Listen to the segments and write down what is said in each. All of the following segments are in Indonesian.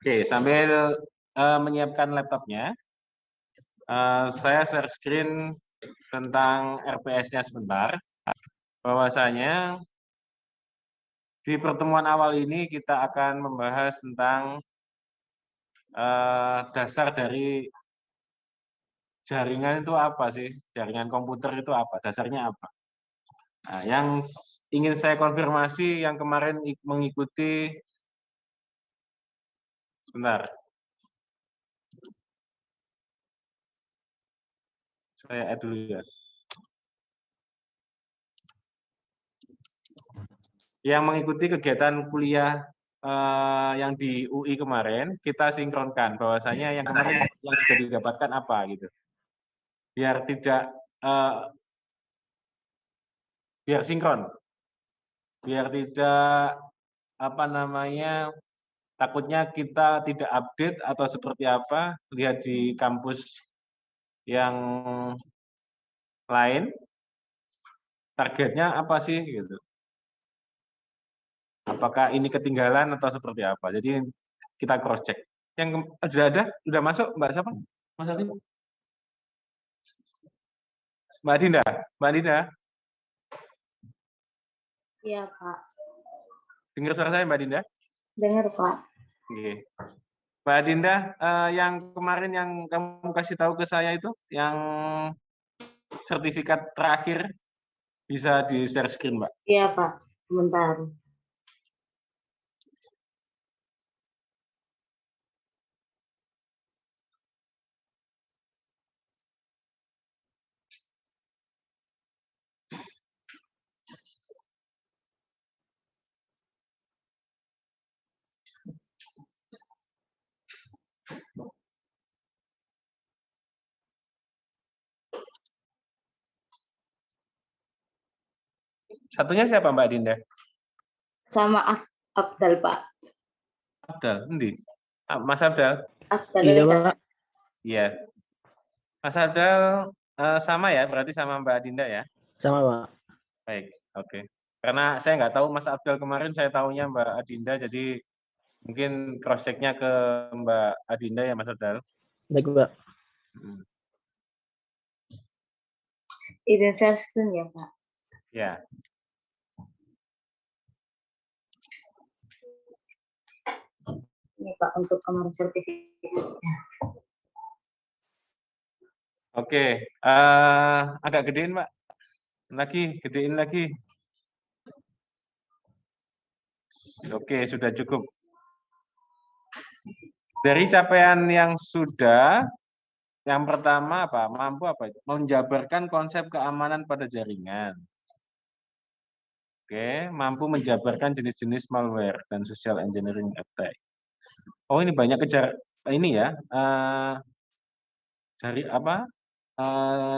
Oke, sambil menyiapkan laptopnya, saya share screen tentang RPS-nya sebentar. Bahwasanya di pertemuan awal ini kita akan membahas tentang dasar dari jaringan itu apa sih? Jaringan komputer itu apa? Dasarnya apa? Nah, yang ingin saya konfirmasi yang kemarin mengikuti, sebentar, saya add dulu ya. Yang mengikuti kegiatan kuliah yang di UI kemarin, kita sinkronkan bahwasanya yang kemarin yang sudah didapatkan apa gitu. Biar tidak biar sinkron, biar tidak apa namanya, takutnya kita tidak update atau seperti apa, lihat di kampus yang lain, targetnya apa sih gitu. Apakah ini ketinggalan atau seperti apa. Jadi kita cross check. Yang sudah ada, sudah masuk Mbak siapa? Mas Adi? Mbak Dinda, Mbak Dinda, Iya, Pak. dengar suara saya Mbak Dinda? Dengar, Pak. Oke. Mbak Dinda, yang kemarin yang kamu kasih tahu ke saya itu, yang sertifikat terakhir, bisa di share screen, Mbak. Iya, Pak. Sebentar. Satunya siapa Mbak Dinda? Sama Abdal, Pak. Abdal, endi? Mas Abdal? Abdal Iya, Reza. Pak. Iya. Mas Abdal sama ya, berarti sama Mbak Dinda ya? Sama, Pak. Baik, oke. Karena saya nggak tahu Mas Abdal kemarin, saya tahunya Mbak Adinda, jadi mungkin cross check-nya ke Mbak Adinda ya Mas Abdal. Baik, Pak. Izin share screen ya, Pak. Ya. Ini, Pak, untuk kemarin sertifikatnya. Oke, agak gedein Mbak. Lagi, gedein lagi. Oke, sudah cukup. Dari capaian yang sudah, yang pertama apa? Mampu apa? Menjabarkan konsep keamanan pada jaringan. Oke, mampu menjabarkan jenis-jenis malware dan social engineering attack. Oh, ini banyak ini ya. Jari apa?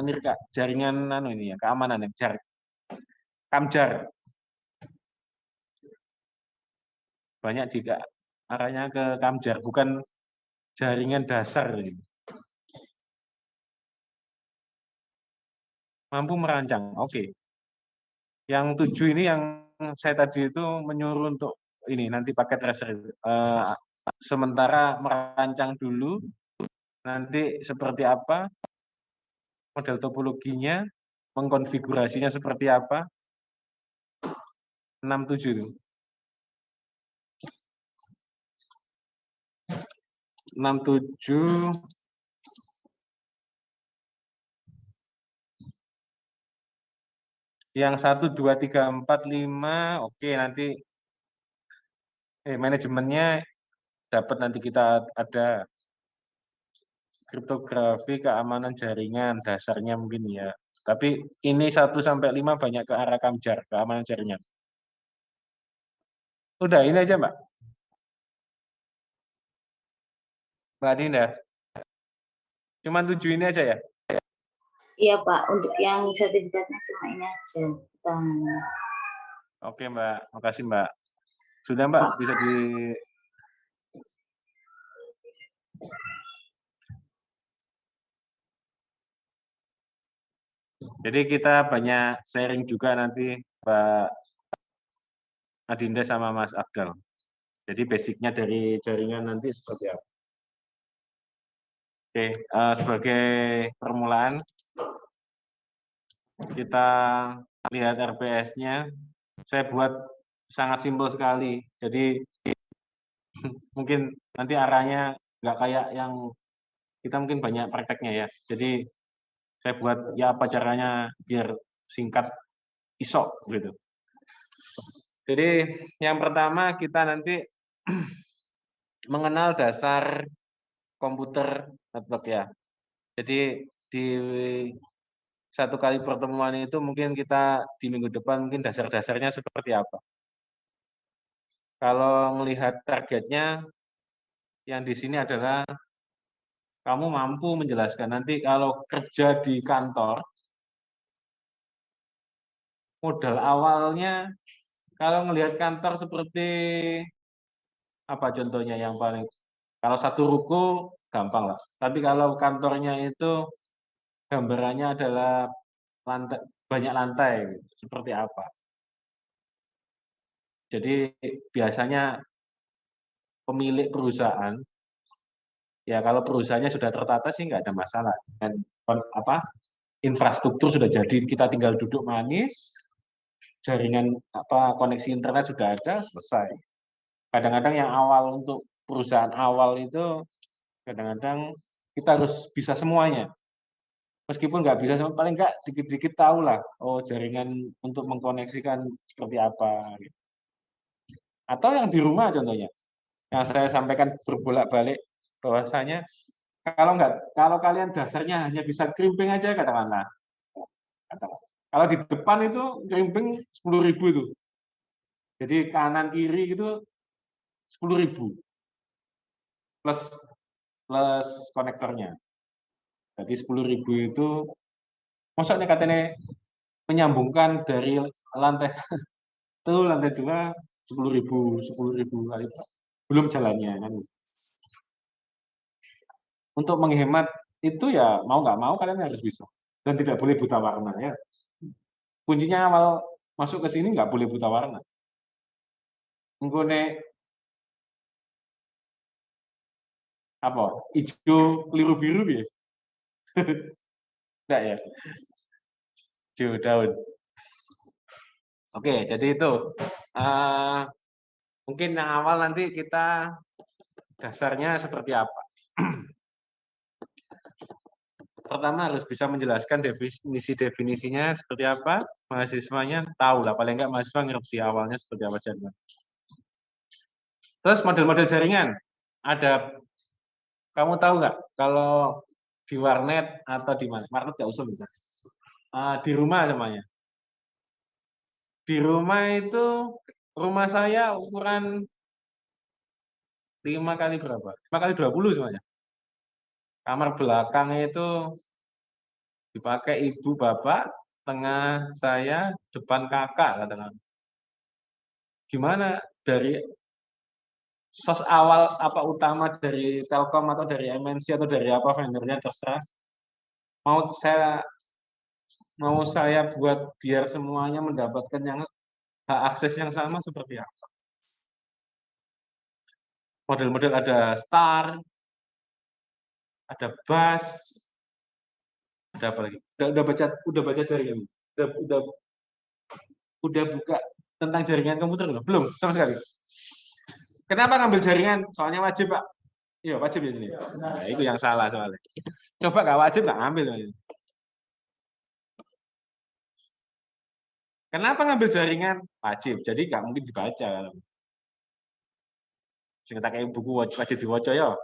Nirka, jaringan ini ya, keamanan ya, Kamjar. Banyak juga arahnya ke Kamjar, bukan jaringan dasar ini. Mampu merancang, oke. Yang 7 ini yang saya tadi itu menyuruh untuk ini nanti pakai tracer. Sementara merancang dulu, nanti seperti apa, model topologinya, mengkonfigurasinya seperti apa. 67 itu. 67 yang 1 2 3 4 5, oke, nanti manajemennya dapat, nanti kita ada kriptografi keamanan jaringan, dasarnya mungkin ya. Tapi ini 1 sampai 5 banyak ke arah Kamjar, keamanan jaringan. Udah, ini aja Mbak. Mbak Dinda. Cuman 7 ini aja ya? Iya, Pak. Untuk yang sertifikatnya cuma ini aja. Oke Mbak, makasih Mbak. Sudah Mbak, bisa di... Jadi kita banyak sharing juga nanti Mbak Adinda sama Mas Abdal. Jadi basicnya dari jaringan nanti seperti apa. Oke, sebagai permulaan kita lihat RPS-nya. Saya buat sangat simpel sekali. Jadi mungkin nanti arahnya nggak kayak yang kita mungkin banyak prakteknya ya. Jadi saya buat ya apa caranya biar singkat isok gitu. Jadi yang pertama kita nanti mengenal dasar komputer network ya. Jadi di satu kali pertemuan itu mungkin kita di minggu depan mungkin dasar-dasarnya seperti apa. Kalau melihat targetnya yang di sini adalah kamu mampu menjelaskan nanti kalau kerja di kantor, modal awalnya kalau melihat kantor seperti apa contohnya yang paling, kalau satu ruko gampang lah. Tapi kalau kantornya itu gambarannya adalah lantai, banyak lantai, seperti apa. Jadi biasanya pemilik perusahaan, ya kalau perusahaannya sudah tertata sih nggak ada masalah. Dan apa infrastruktur sudah jadi, kita tinggal duduk manis, jaringan apa koneksi internet sudah ada, selesai. Kadang-kadang yang awal untuk perusahaan awal itu kadang-kadang kita harus bisa semuanya. Meskipun nggak bisa semua, paling nggak dikit-dikit tahu lah, oh jaringan untuk mengkoneksikan seperti apa. Gitu. Atau yang di rumah contohnya, yang saya sampaikan berbolak-balik bahwasanya kalau kalian dasarnya hanya bisa krimping aja katakanlah, kalau di depan itu krimping 10.000 itu, jadi kanan kiri itu 10.000 plus plus konektornya. Jadi 10.000 itu maksudnya katanya menyambungkan dari lantai 1 lantai 2 10.000 kali belum jalannya kan. Untuk menghemat itu ya mau nggak mau kalian harus bisa dan tidak boleh buta warna ya. Kuncinya awal masuk ke sini nggak boleh buta warna. Menggone apa? Hijau keliru biru ya? Enggak ya? Hijau daun. Oke, jadi itu uh, mungkin yang awal nanti kita dasarnya seperti apa. Pertama harus bisa menjelaskan definisi-definisinya seperti apa, mahasiswanya tahu lah, paling enggak mahasiswa ngerti awalnya seperti apa jaringan. Terus model-model jaringan, ada, kamu tahu nggak kalau di warnet atau di mana, warnet nggak usah misalnya, di rumah semuanya. Di rumah itu, rumah saya ukuran 5 kali berapa? 5 kali 20 semuanya. Kamar belakang itu dipakai ibu bapak, tengah saya, depan kakak katakan. Gimana dari sos awal apa utama dari Telkom atau dari MNC atau dari apa vendornya terserah. Mau saya buat biar semuanya mendapatkan yang hak akses yang sama seperti apa. Model-model ada Star, ada Bus, ada apa lagi? Udah baca jaringan, udah udah buka tentang jaringan komputer belum sama sekali. Kenapa ngambil jaringan? Soalnya wajib Pak. Iya wajib ya ini. Nah, itu yang salah soalnya. Coba nggak wajib nggak ngambil. Kenapa ngambil jaringan? Wajib. Jadi nggak mungkin dibaca. Sing tak kayak buku wajib diwaca ya.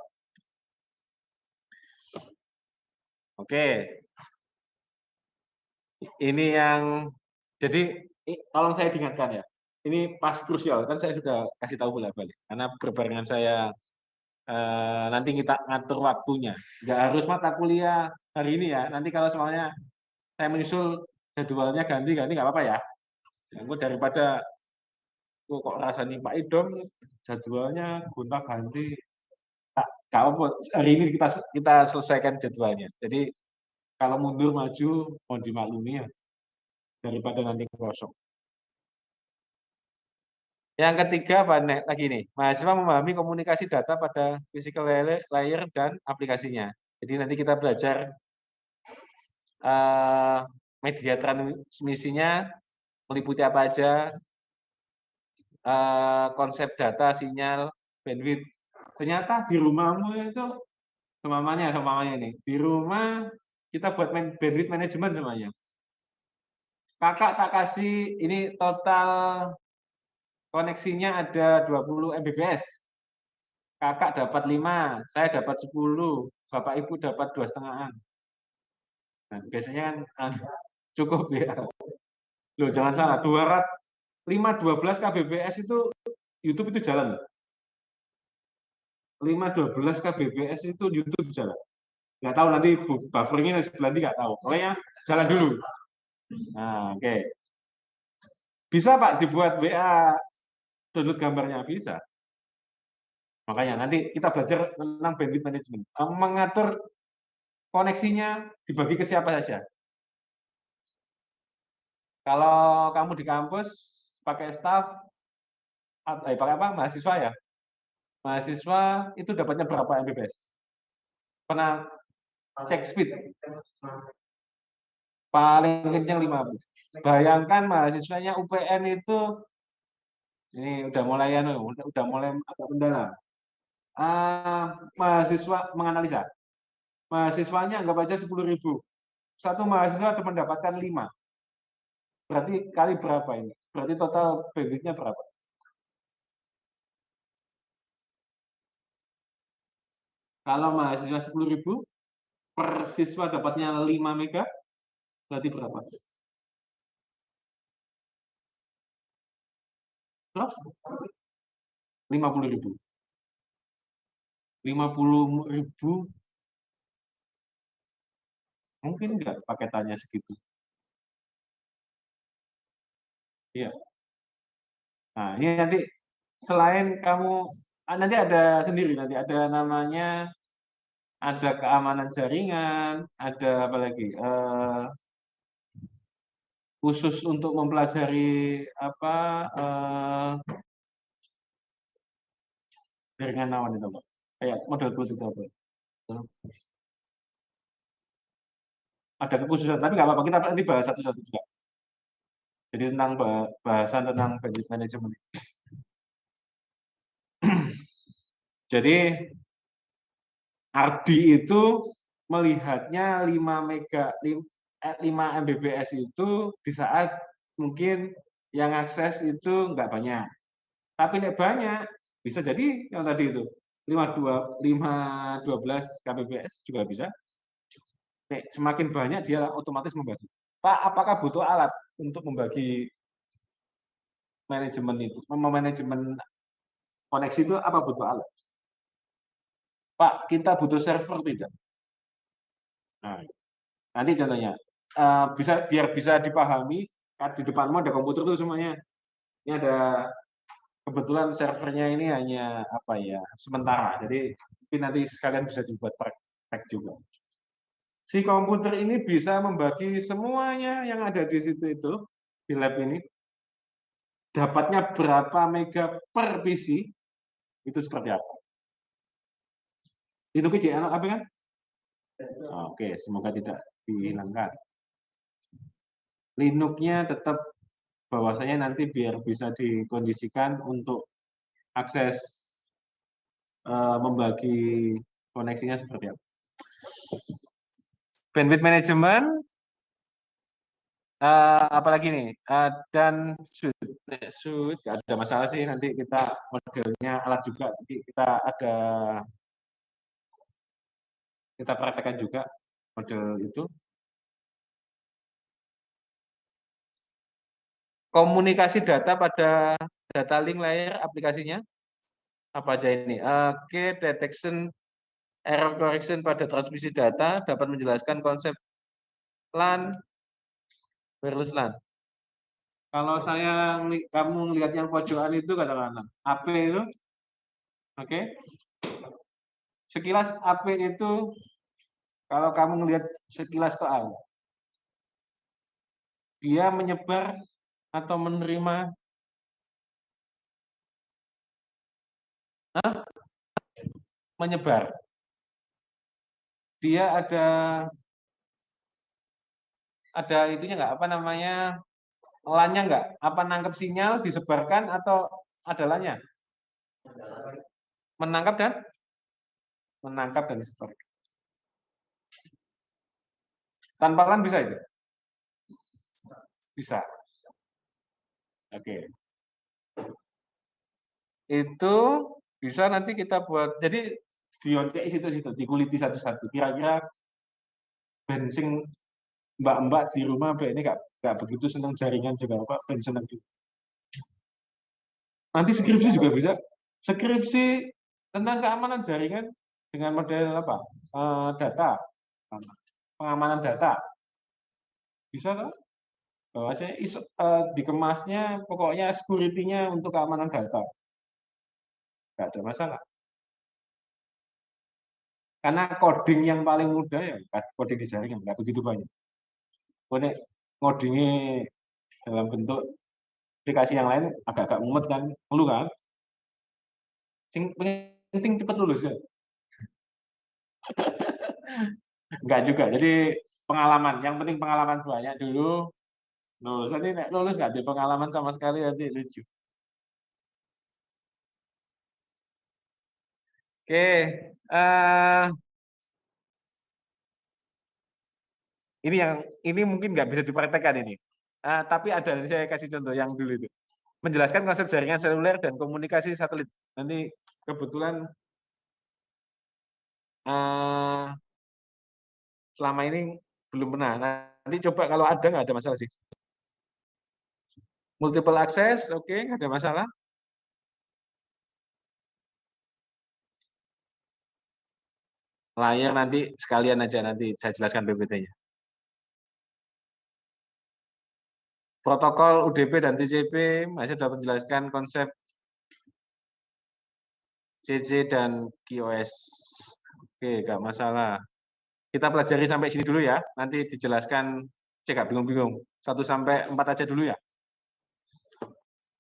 Oke. Ini yang jadi tolong saya diingatkan ya. Ini pas krusial kan saya sudah kasih tahu bolak-balik. Karena berbarengan saya nanti kita ngatur waktunya. Nggak harus mata kuliah hari ini ya. Nanti kalau soalnya saya menyusul jadwalnya ganti-ganti nggak apa-apa ya. Aku daripada kok rasanya Pak Idom jadwalnya gonta-ganti. Kalau hari ini kita selesaikan jadwalnya. Jadi kalau mundur maju mau dimaklumi ya daripada nanti kosong. Yang ketiga apa lagi nih? Mahasiswa memahami komunikasi data pada physical layer dan aplikasinya. Jadi nanti kita belajar media transmisinya meliputi apa aja, konsep data, sinyal, bandwidth. Ternyata di rumahmu itu semuanya nih. Di rumah kita buat bandwidth management semuanya. Kakak tak kasih ini total koneksinya ada 20 Mbps. Kakak dapat 5, saya dapat 10, Bapak Ibu dapat 2,5. Nah, biasanya kan cukup ya. Loh, jangan salah, 12 Kbps itu YouTube itu jalan. 12 Kbps itu YouTube jalan. Nggak tahu nanti bufferingnya sebelah nanti nggak tahu. Pokoknya jalan dulu. Nah, oke. Bisa Pak dibuat WA download gambarnya? Bisa. Makanya nanti kita belajar tentang bandwidth management. Mengatur koneksinya dibagi ke siapa saja. Kalau kamu di kampus pakai staff, pakai apa? Mahasiswa ya. Mahasiswa itu dapatnya berapa Mbps? Pernah cek speed? Paling kencang 50. Bayangkan mahasiswanya UPN itu ini udah mulai agak mendalam. Mahasiswa menganalisa. Mahasiswanya anggap aja 10.000. Satu mahasiswa ada mendapatkan 5. Berarti kali berapa ini? Berarti total bandwidth-nya berapa? Kalau mahasiswa 10.000, per siswa dapatnya 5 mega, berarti berapa? Berapa? 50.000. 50.000 mungkin nggak paketannya segitu. Iya. Nah, ini nanti selain kamu nanti ada sendiri nanti ada namanya ada keamanan jaringan, ada apa lagi? Khusus untuk mempelajari apa jaringan awan itu, Pak. Kayak model Bluetooth itu apa? Ada kekhususan, tapi nggak apa-apa kita nanti bahas satu-satu juga. Jadi tentang bahasan tentang bandwidth management. Jadi Ardi itu melihatnya 5 Mbps itu di saat mungkin yang akses itu nggak banyak. Tapi nek banyak, bisa jadi yang tadi itu 512 Kbps juga bisa. Nek semakin banyak dia otomatis membagi. Pak, apakah butuh alat untuk membagi manajemen itu? Memanajemen koneksi itu apa butuh alat? Pak, kita butuh server tidak? Nah, nanti contohnya biar bisa dipahami di depanmu ada komputer tuh semuanya. Ini ada kebetulan servernya ini hanya apa ya sementara. Jadi mungkin nanti sekalian bisa dibuat praktek juga. Si komputer ini bisa membagi semuanya yang ada di situ itu di lab ini. Dapatnya berapa mega per PC itu seperti apa? Itu kejadian apa kan? Oke, semoga tidak dihilangkan. Linux-nya tetap bahwasanya nanti biar bisa dikondisikan untuk akses membagi koneksinya seperti apa. Bandwidth management, apalagi nih, dan suit, nggak ada masalah sih nanti kita modelnya alat juga, nanti kita praktekkan juga model itu. Komunikasi data pada data link layer aplikasinya apa aja ini? Oke, detection error correction pada transmisi data dapat menjelaskan konsep LAN, wireless LAN. Kalau kamu melihat yang pojokan itu katakanlah AP itu, oke? Sekilas AP itu kalau kamu melihat sekilas soal, dia menyebar atau menerima Hah? Menyebar. Dia ada itunya nggak, apa namanya, LAN-nya nggak? Apa nangkep sinyal, disebarkan, atau ada LAN-nya? Menangkap dan disebarkan. Tanpa LAN bisa itu? Bisa. Oke. Itu bisa nanti kita buat, jadi dioncek situ-situ, dikuliti satu-satu. Kira-kira bensin mbak-mbak di rumah ini nggak begitu senang jaringan juga, Pak, ben senang juga. Nanti skripsi juga bisa. Skripsi tentang keamanan jaringan dengan model apa? Data, pengamanan data. Bisa kan? Bahwasanya dikemasnya pokoknya security-nya untuk keamanan data. Nggak ada masalah. Karena coding yang paling mudah ya coding di jaringan, nggak begitu banyak. Pokoknya ngodingnya dalam bentuk aplikasi yang lain agak-agak mumet kan, perlu kan? Sing penting cepat lulus ya. Enggak juga. Jadi pengalaman, yang penting pengalaman banyak dulu. Lulus nanti lulus nggak ada pengalaman sama sekali nanti lucu. Oke, ini mungkin nggak bisa dipraktekkan ini. Tapi ada, saya kasih contoh yang dulu itu. Menjelaskan konsep jaringan seluler dan komunikasi satelit. Nanti kebetulan selama ini belum pernah. Nanti coba kalau ada, nggak ada masalah sih. Multiple access, oke, nggak ada masalah. Layar nanti sekalian aja, nanti saya jelaskan PPT-nya. Protokol UDP dan TCP masih dapat menjelaskan konsep CC dan QoS. Oke, nggak masalah. Kita pelajari sampai sini dulu ya. Nanti dijelaskan, cek nggak bingung-bingung. 1 sampai 4 aja dulu ya.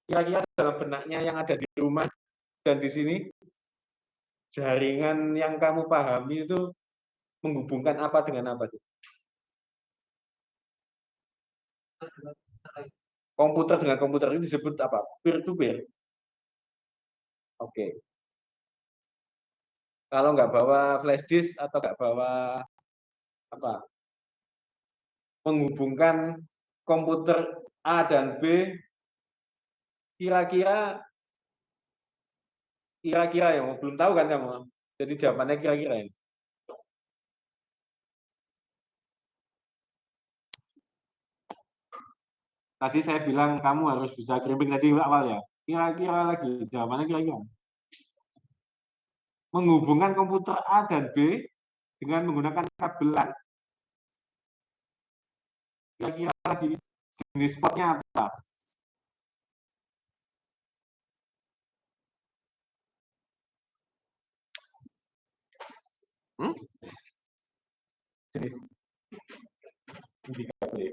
Kira-kira dalam benaknya yang ada di rumah dan di sini, jaringan yang kamu pahami itu menghubungkan apa dengan apa sih? Komputer dengan komputer ini disebut apa? Peer to peer. Oke. Kalau nggak bawa flash disk atau nggak bawa apa, menghubungkan komputer A dan B, kira-kira ya, belum tahu kan kamu? Jadi jawabannya kira-kira ini. Tadi saya bilang kamu harus bisa crimping tadi awal ya. Kira-kira lagi jawabannya kira-kira. Menghubungkan komputer A dan B dengan menggunakan kabel LAN. Kira-kira lagi jenis portnya apa? Jenis indikator. Ya.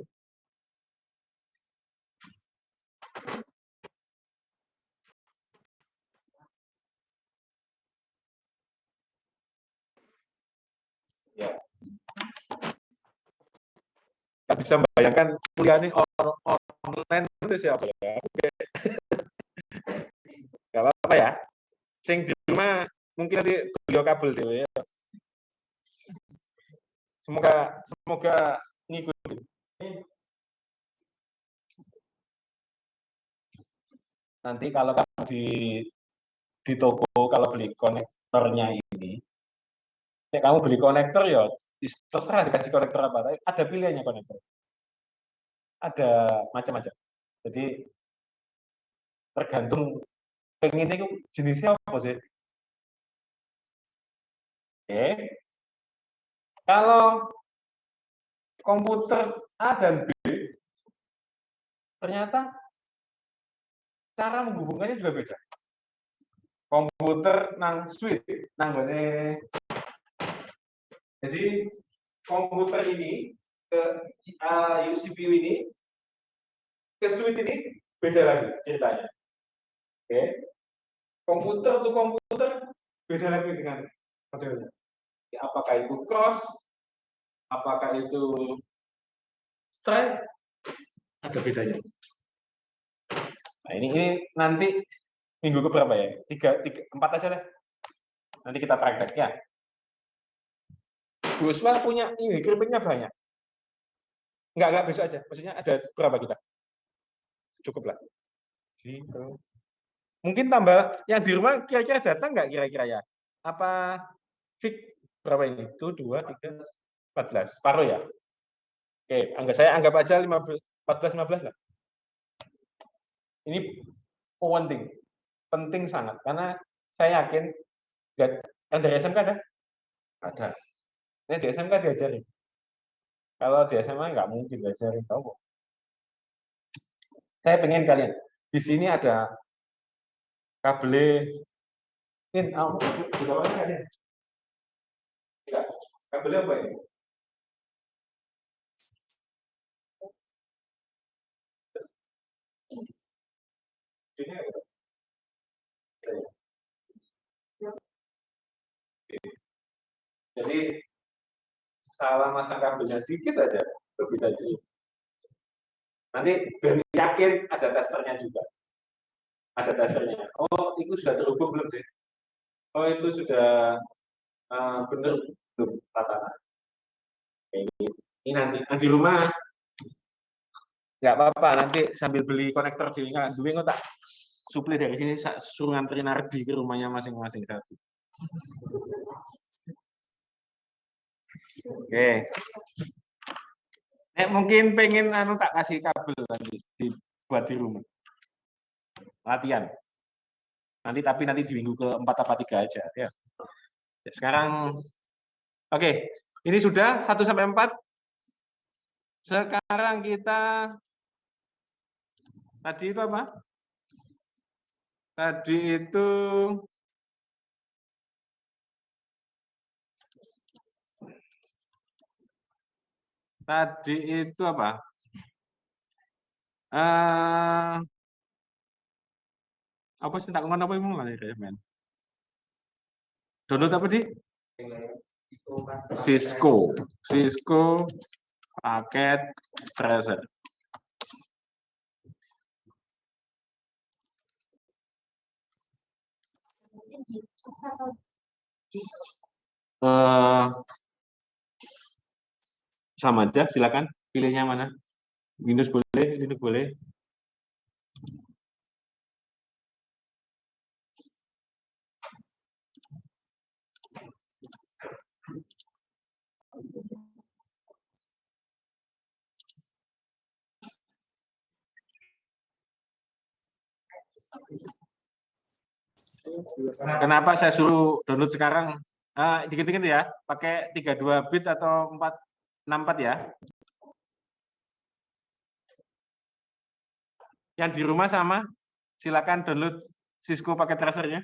Nggak bisa membayangkan kuliah ini online itu siapa ya? Oke. Nggak apa-apa ya. Sing di rumah mungkin nanti beliau kabel dulu ya. Semoga ngikutin. Nanti kalau kamu di toko, kalau beli konektornya ini, ya kamu beli konektor ya terserah dikasih konektor apa. Ada pilihannya konektor. Ada macam-macam. Jadi tergantung pengen itu jenisnya apa sih. Oke. Kalau komputer A dan B, ternyata cara menghubungkannya juga beda. Komputer nang switch, jadi komputer ini ke CPU ini ke switch ini beda lagi ceritanya. Oke. Komputer to komputer beda lagi dengan modelnya. Apakah itu cross, apakah itu straight, ada bedanya. Nah, ini nanti minggu keberapa ya? Empat aja deh. Nanti kita praktek ya. Bu Usma punya ini keripiknya banyak. Enggak besok aja. Maksudnya ada berapa kita? Cukup lah. Gitu. Mungkin tambah yang di rumah kira-kira datang nggak kira-kira ya? Apa fix berapa ini? Itu 2, 3, 14. Paruh ya? Oke, anggap aja 15, 14, 15 lah. Ini penting. Penting sangat. Karena saya yakin yang dari SMK ada? Ada. Ini di SMK diajarin. Kalau di SMA nggak mungkin diajarin tahu. Saya pengen kalian. Di sini ada kabel. Ini, udah apa kalian? Kabel apa ini? Ini apa? Jadi salah masang kabelnya sedikit aja lebih tajam. Nanti biar yakin ada testernya juga. Ada testernya. Oh, itu sudah terhubung belum sih? Oh, itu sudah benar belum tatanan. Ini nanti di rumah nggak apa-apa. Nanti sambil beli konektor di duit tak suplai dari sini suruh nganterin Ardi ke rumahnya masing-masing satu. Oke. Mungkin pengen tak kasih kabel nanti buat di rumah. Latihan. Tapi nanti di minggu keempat apa 3 aja ya. Sekarang oke, ini sudah 1 sampai 4. Sekarang kita tadi itu apa? Tadi itu apa? Apa sih tak ngomong apa yang mulai men? Download apa di? Cisco paket tracer. Sama aja, silakan pilihnya mana. Windows boleh, Linux boleh. Kenapa saya suruh download sekarang? Dikit-dikit ya, pakai 32 bit atau 464 ya. Yang di rumah sama, silakan download Cisco paket tracernya.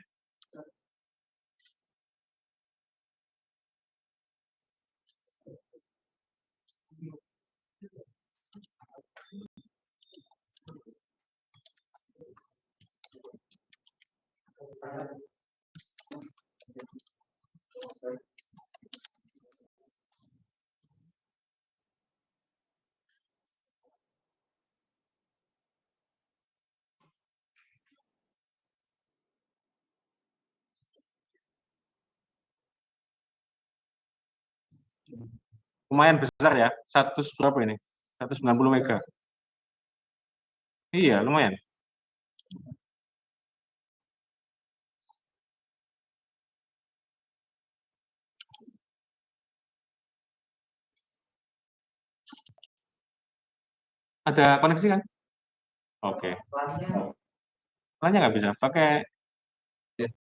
Lumayan besar ya, 100 berapa ini? 190 mega. Iya, lumayan. Ada koneksi kan? Oke. Lainnya nggak bisa, pakai yes.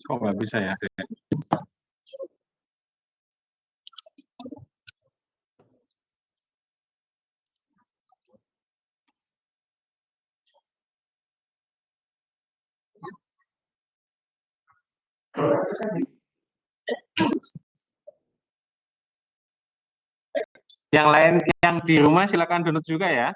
Kok nggak bisa ya? Yang lain yang di rumah silakan download juga ya.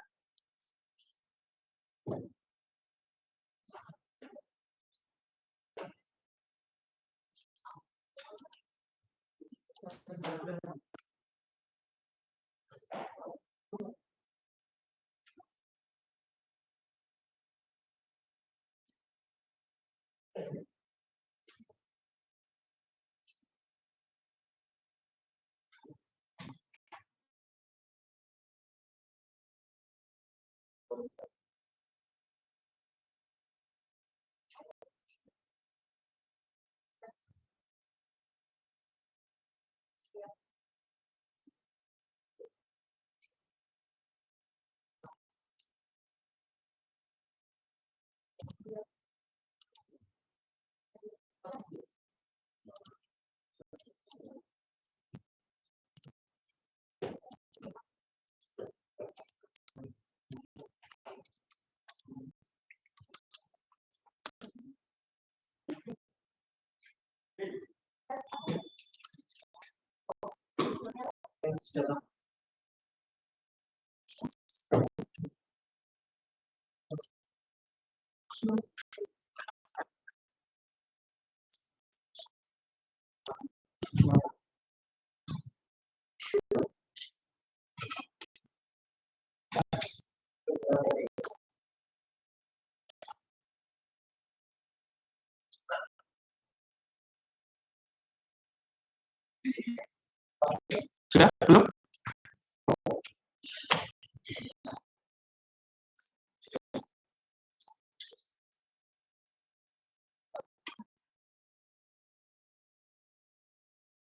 Sudah belum?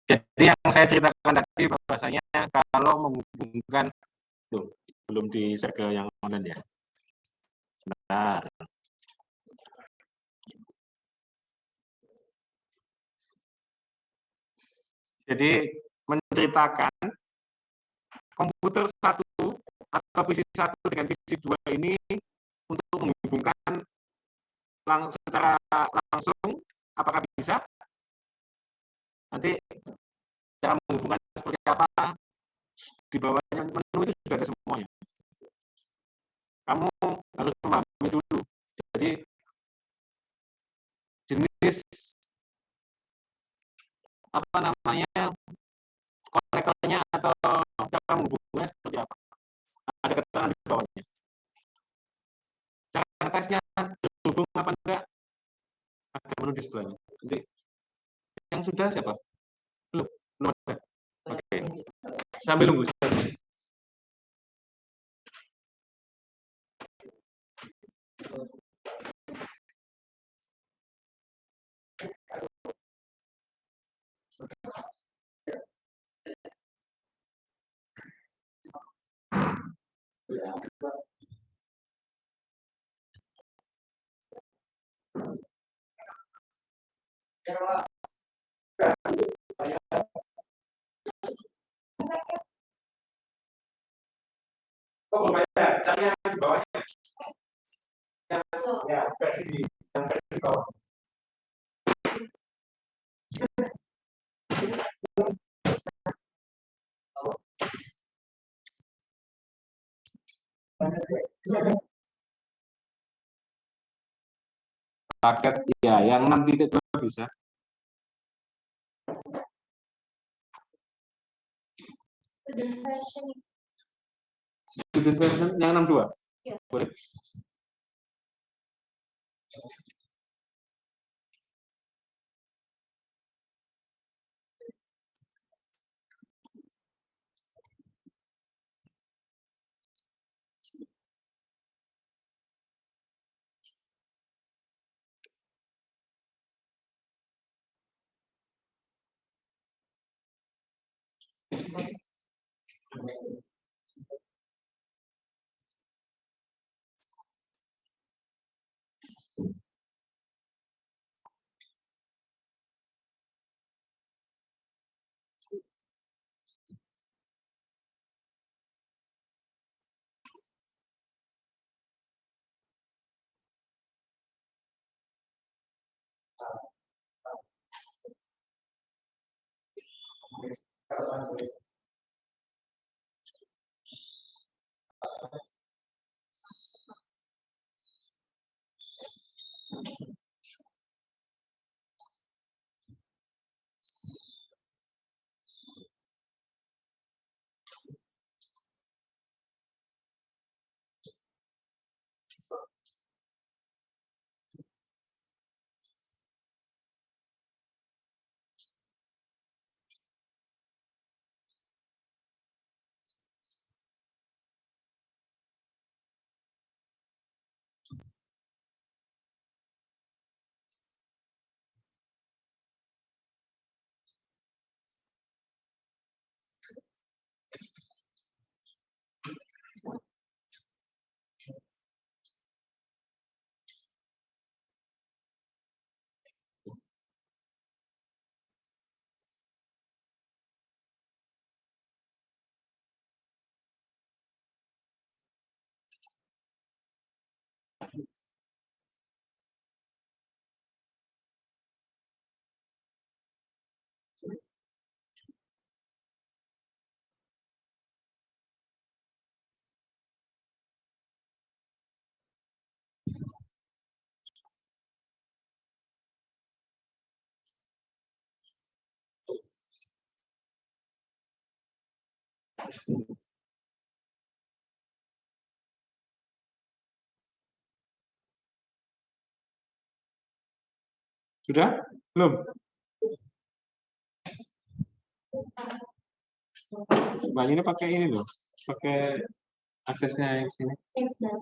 Jadi yang saya ceritakan tadi bahwasanya kalau menghubungkan tuh belum di share ke yang online ya. Sebentar. Jadi menceritakan komputer satu atau PC satu dengan PC dua ini untuk menghubungkan secara langsung, apakah bisa? Nanti cara menghubungkan seperti apa, di bawahnya menu itu sudah ada semuanya. Kamu harus memahami dulu. Jadi jenis apa namanya konektornya atau cara menghubungnya seperti apa. Ada keterangan di bawahnya. Cara tesnya terhubung apa enggak? Ada menu di sebelahnya. Nanti yang sudah siapa? Belum, belum ada. Oke. Sambil nunggu. Kok belum ada? Cari yang di bawahnya. Ya, versi yang versi bawah. Paket ya, yang 6.2 bisa. Student version yang 62. Boleh. Sudah? Belum? Mbak ini pakai ini loh. Pakai aksesnya yang sini.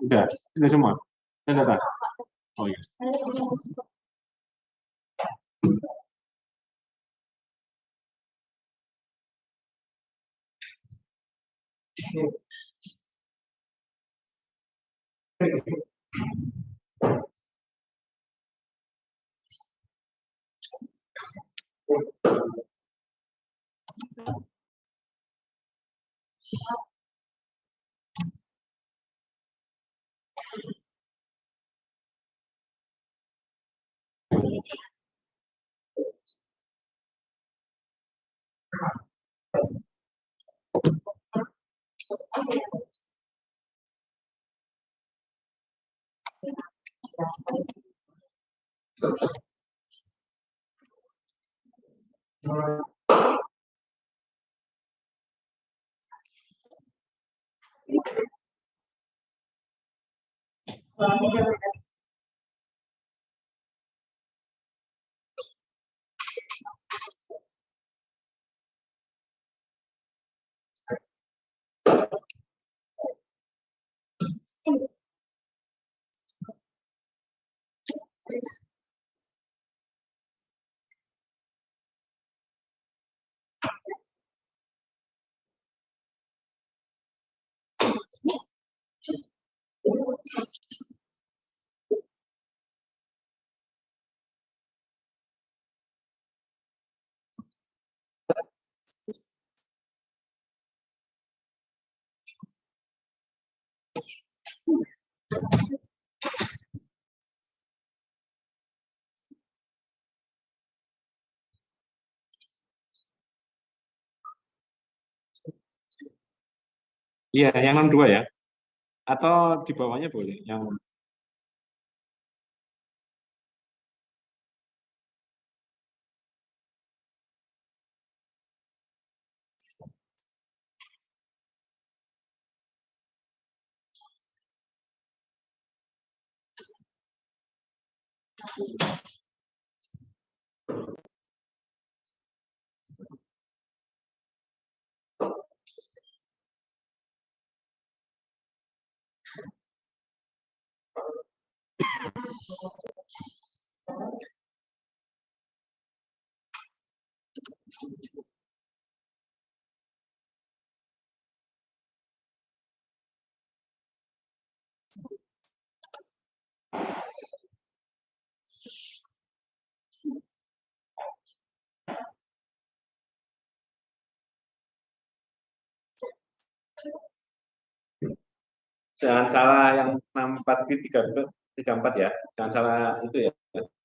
Udah semua. Sudah datang. Oh iya. Iya, yang 62 ya. Atau di bawahnya boleh yang jangan salah yang 64 ke 34 ya. Jangan salah itu ya.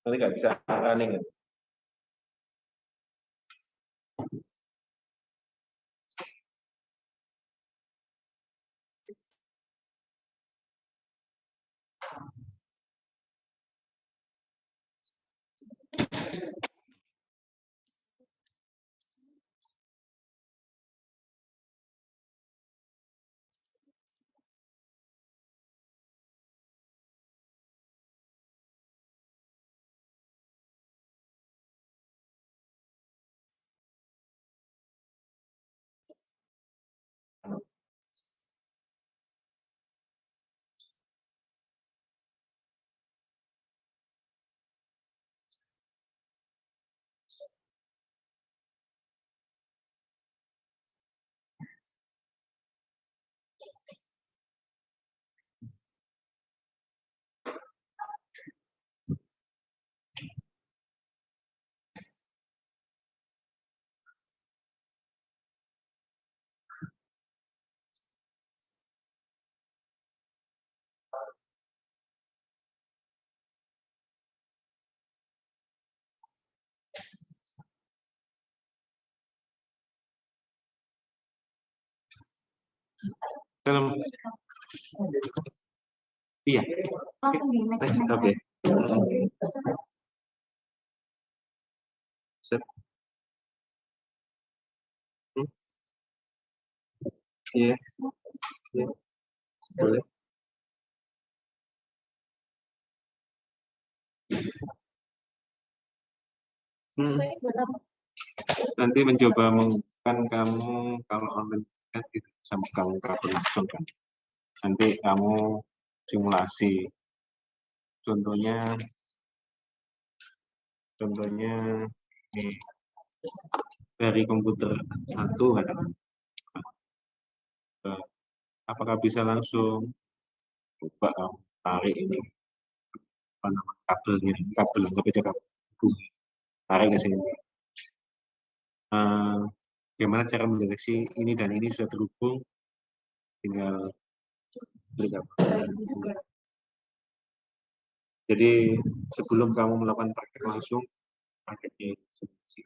Nanti nggak bisa running. Film. Iya. Langsung di next. Oke. Set. Iya. Iya. Boleh. Nanti mencoba mengumumkan kamu kalau online kan tidak sama kamu kabel langsung kan. Nanti kamu simulasi. Contohnya nih, dari komputer satu ada apakah bisa langsung coba kamu tarik ini apa namanya kabelnya, kabel nggak beda kabel bumi, tarik ke sini. Bagaimana cara mendeteksi ini dan ini sudah terhubung, tinggal klik apa. Jadi sebelum kamu melakukan praktek langsung, prakteknya simulasi.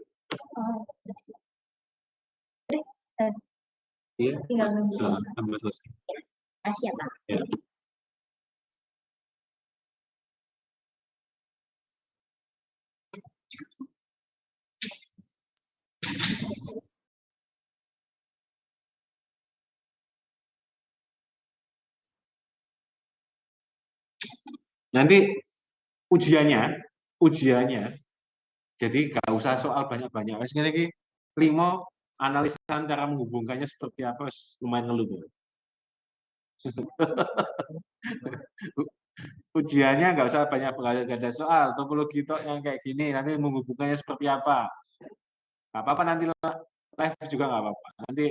Iya, sampai selesai. Kasih ya, Pak. Ya. Nanti ujiannya, jadi nggak usah soal banyak-banyak. Wes ngene iki 5 analisan cara menghubungkannya seperti apa, lumayan ngeluh. Ujiannya nggak usah banyak ada soal, topologi tok yang kayak gini, nanti menghubungkannya seperti apa. Nggak apa-apa nanti live juga nggak apa-apa. Nanti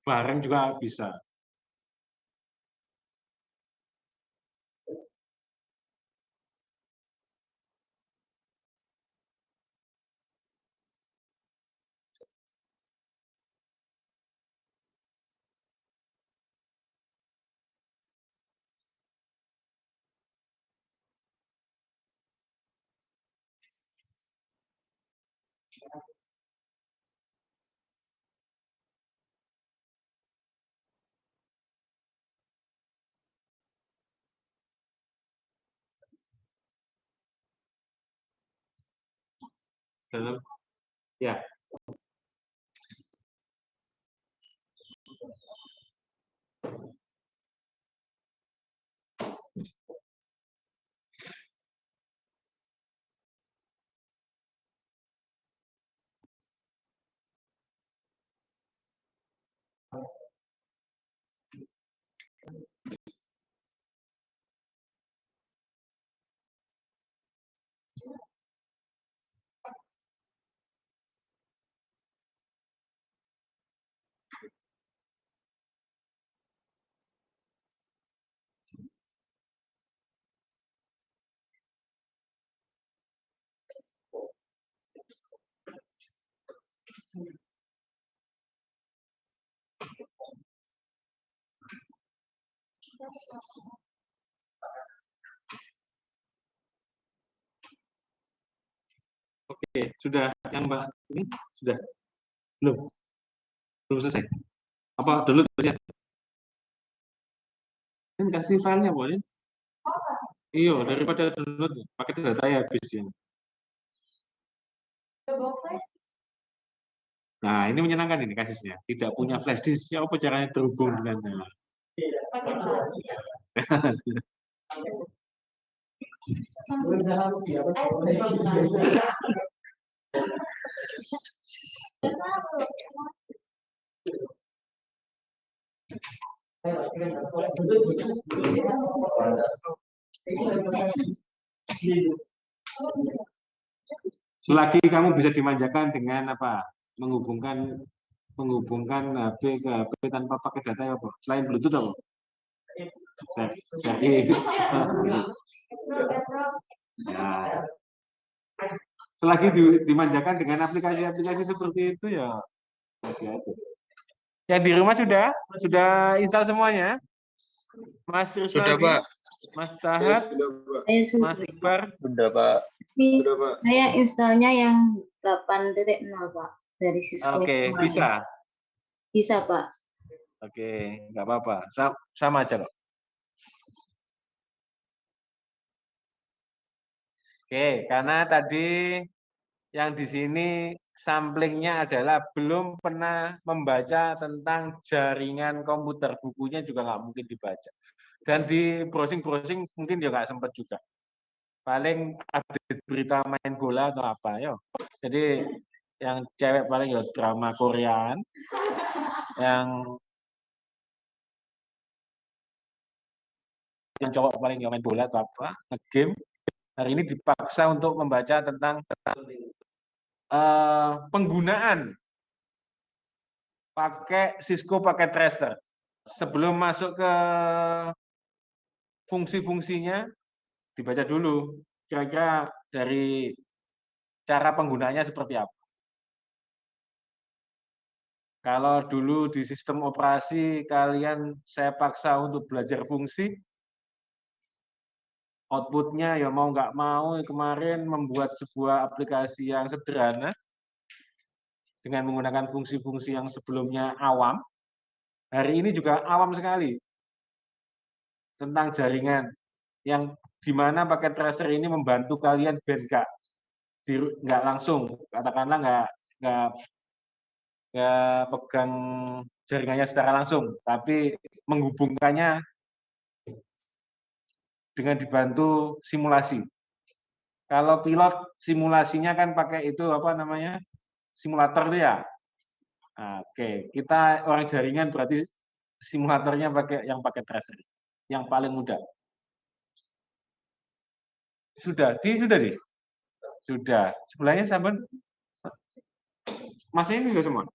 bareng juga bisa. dalam ya. Oke, sudah yang Mbak ini sudah belum belum selesai. Apa dulu ya? Kan kasih filenya boleh? Iya, daripada download pakai data ya habis dia. Nah, ini menyenangkan ini kasusnya. Tidak punya flash disk, ya apa caranya terhubung dengannya? Selagi kamu bisa dimanjakan dengan apa? Menghubungkan menghubungkan HP ke HP tanpa pakai data ya, apa? Selain Bluetooth apa? Jadi ya, selagi dimanjakan dengan aplikasi-aplikasi seperti itu ya oke aja. Ya di rumah sudah install semuanya, Mas Sudah, Ruswaldi, Pak. Mas Sahat, Mas Iqbar. Sudah, Pak. Ini saya installnya yang 8.0 Pak, dari Cisco Oke, kemarin. bisa. Bisa Pak. Oke, nggak apa-apa. Sama aja kok. Oke, karena tadi yang di sini samplingnya adalah belum pernah membaca tentang jaringan komputer, bukunya juga nggak mungkin dibaca. Dan di browsing-browsing mungkin juga nggak sempat juga. Paling update berita main bola atau apa, yo. Jadi yang cewek paling ya drama Koreaan, yang cowok paling ya main bola atau apa, nge-game. Hari ini dipaksa untuk membaca tentang penggunaan pakai Cisco pakai tracer. Sebelum masuk ke fungsi-fungsinya, dibaca dulu. Kira-kira dari cara penggunaannya seperti apa. Kalau dulu di sistem operasi kalian saya paksa untuk belajar fungsi, outputnya ya mau nggak mau kemarin membuat sebuah aplikasi yang sederhana dengan menggunakan fungsi-fungsi yang sebelumnya awam. Hari ini juga awam sekali tentang jaringan yang dimana paket tracer ini membantu kalian biar nggak langsung, katakanlah nggak pegang jaringannya secara langsung, tapi menghubungkannya dengan dibantu simulasi. Kalau pilot simulasinya kan pakai itu apa namanya simulator itu ya. Nah, oke, kita orang jaringan berarti simulatornya pakai tracer, yang paling mudah. Sudah. Sebelahnya sahabat, masih ini sudah semua.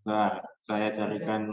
Nah, saya carikan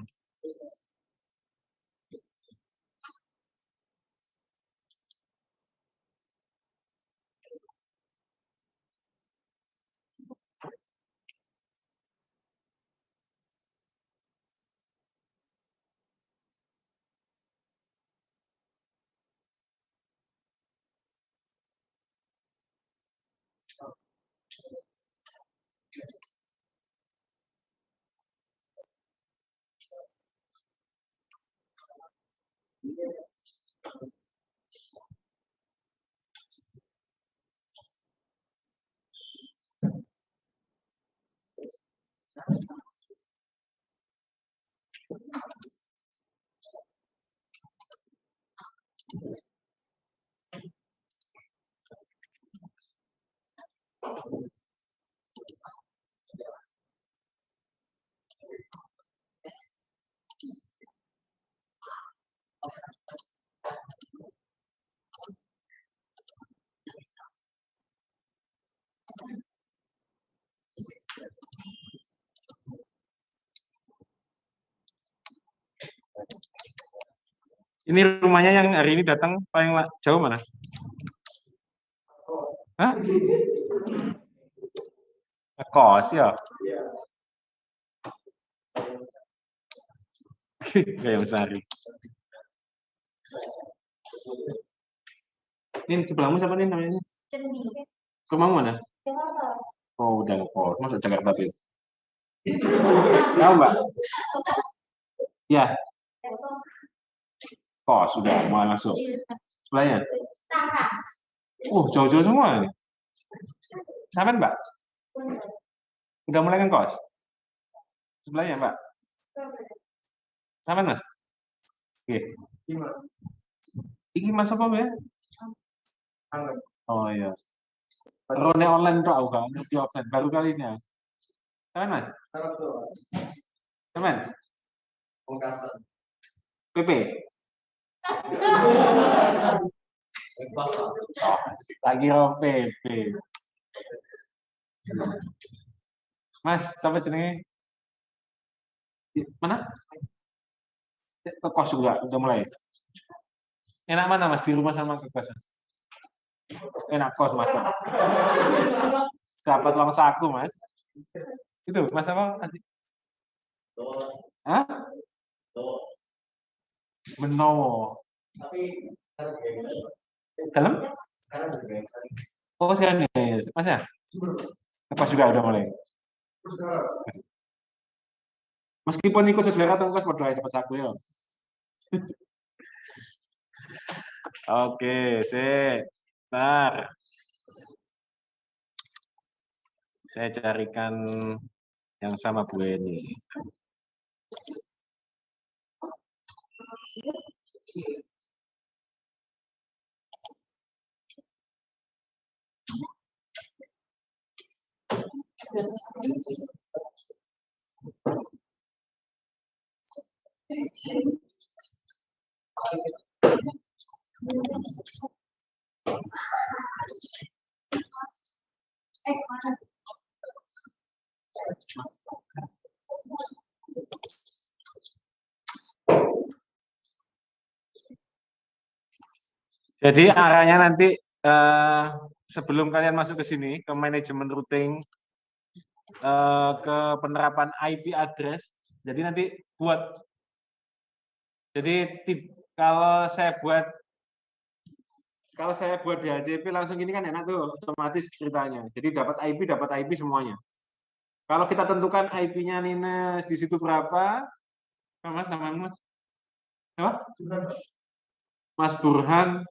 Ini rumahnya yang hari ini datang paling jauh mana? Hah? Kos ya? Kayak Sari. Ini sebelahmu siapa nih namanya? Rumahmu mana? Oh, udah kos. Masuk Jakarta tuh. Tahu Mbak? Ya, kos sudah mau masuk. Sebelahnya? Jauh-jauh semua. Sampai Mbak? Udah mulai kan kos? Sebelahnya Mbak? Sampai Mas? Oke. Ini masuk apa ya? Oh iya. Rone online tuh aku kan, di offline baru kali ini. Sampai Mas? Sampai? PP? Lagi PP. Mas, sampai sini. Mana? Ke kos juga, udah mulai. Enak mana Mas, di rumah sama ke kos? Enak kos Mas. Dapat uang saku Mas. Itu Mas apa? Hah? Benowo. Dalam? Oh, sekarang ya. Mas ya? Kos juga udah mulai. Meskipun ikut saudara atau kos berdoa dapat saku ya. Oke, bentar. Saya carikan yang sama Bu Eni. Jadi arahnya nanti sebelum kalian masuk ke sini ke manajemen routing ke penerapan IP address. Jadi nanti kalau saya buat DHCP langsung ini kan enak tuh otomatis ceritanya. Jadi dapat IP semuanya. Kalau kita tentukan IP-nya Nina di situ berapa? Mas namanya Mas? Apa? Mas Burhan.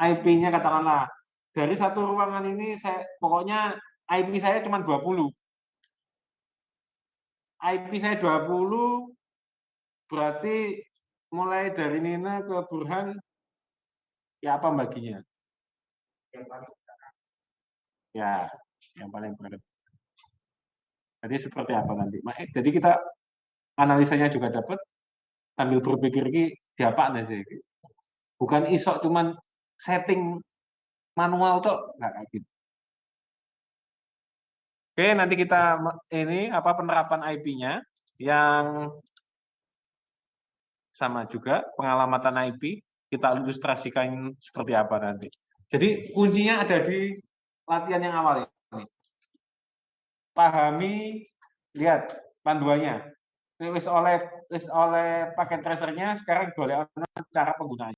IP-nya katakanlah dari satu ruangan ini pokoknya IP saya cuma 20. IP saya 20 berarti mulai dari Nina ke Burhan ya apa baginya? Ya, yang paling berat. Jadi seperti apa nanti? Jadi kita analisanya juga dapat sambil berpikir ini diapa sih? Bukan isok cuman setting manual tuh nggak kayak gitu. Oke, nanti kita ini penerapan IP-nya yang sama juga pengalamatan IP kita ilustrasikan seperti apa nanti. Jadi kuncinya ada di latihan yang awal ini. Pahami, lihat panduannya. Tulis oleh paket tracernya, sekarang boleh cara penggunaannya.